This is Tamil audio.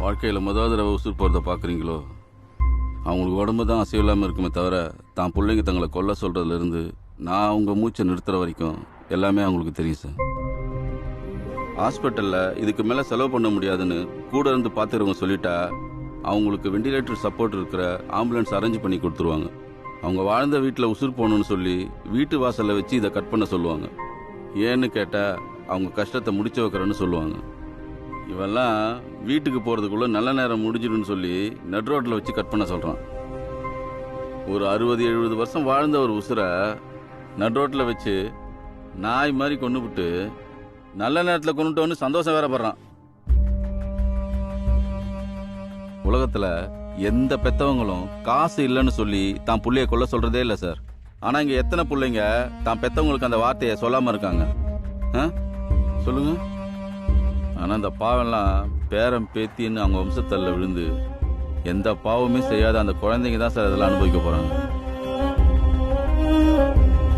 வாழ்க்கையில் முதல் தடவை உசுர் போகிறத பார்க்குறீங்களோ அவங்களுக்கு உடம்பு தான் அசைவு இல்லாமல் இருக்குமே தவிர தான் பிள்ளைங்க தங்களை கொல்ல சொல்கிறதுலேருந்து நான் அவங்க மூச்சை நிறுத்துகிற வரைக்கும் எல்லாமே அவங்களுக்கு தெரியும் சார். ஹாஸ்பிட்டலில் இதுக்கு மேலே செலவு பண்ண முடியாதுன்னு கூட இருந்து பார்த்துறவங்க சொல்லிட்டா அவங்களுக்கு வெண்டிலேட்டர் சப்போர்ட் இருக்கிற ஆம்புலன்ஸ் அரேஞ்ச் பண்ணி கொடுத்துருவாங்க. அவங்க வாழ்ந்த வீட்டில் உசுர் போகணுன்னு சொல்லி வீட்டு வாசலில் வச்சு இதை கட் பண்ண சொல்லுவாங்க. ஏன்னு கேட்டால் அவங்க கஷ்டத்தை முடிச்சு வைக்கிறேன்னு சொல்லுவாங்க. இவெல்லாம் வீட்டுக்கு போகிறதுக்குள்ளே நல்ல நேரம் முடிஞ்சிடுன்னு சொல்லி நட் ரோட்டில் வச்சு கட் பண்ண சொல்கிறான். ஒரு 60-70 வருஷம் வாழ்ந்த ஒரு உசுரை நட் ரோட்டில் வச்சு நாய் மாதிரி கொண்டு விட்டு நல்ல நேரத்தில் கொண்டுட்டோன்னு சந்தோஷம் வேற படுறான். உலகத்தில் எந்த பெத்தவங்களும் காசு இல்லைன்னு சொல்லி தான் புள்ளைய கொல்ல சொல்றதே இல்லை சார். ஆனால் இங்கே எத்தனை பிள்ளைங்க தான் பெத்தவங்களுக்கு அந்த வார்த்தையை சொல்லாமல் இருக்காங்க சொல்லுங்க. ஆனால் அந்த பாவம்லாம் பேரம் பேத்தின்னு அவங்க வம்சத்தல்ல விழுந்து எந்த பாவமே செய்யாத அந்த குழந்தைங்க தான் சார் இதெல்லாம் அனுபவிக்க போகிறாங்க.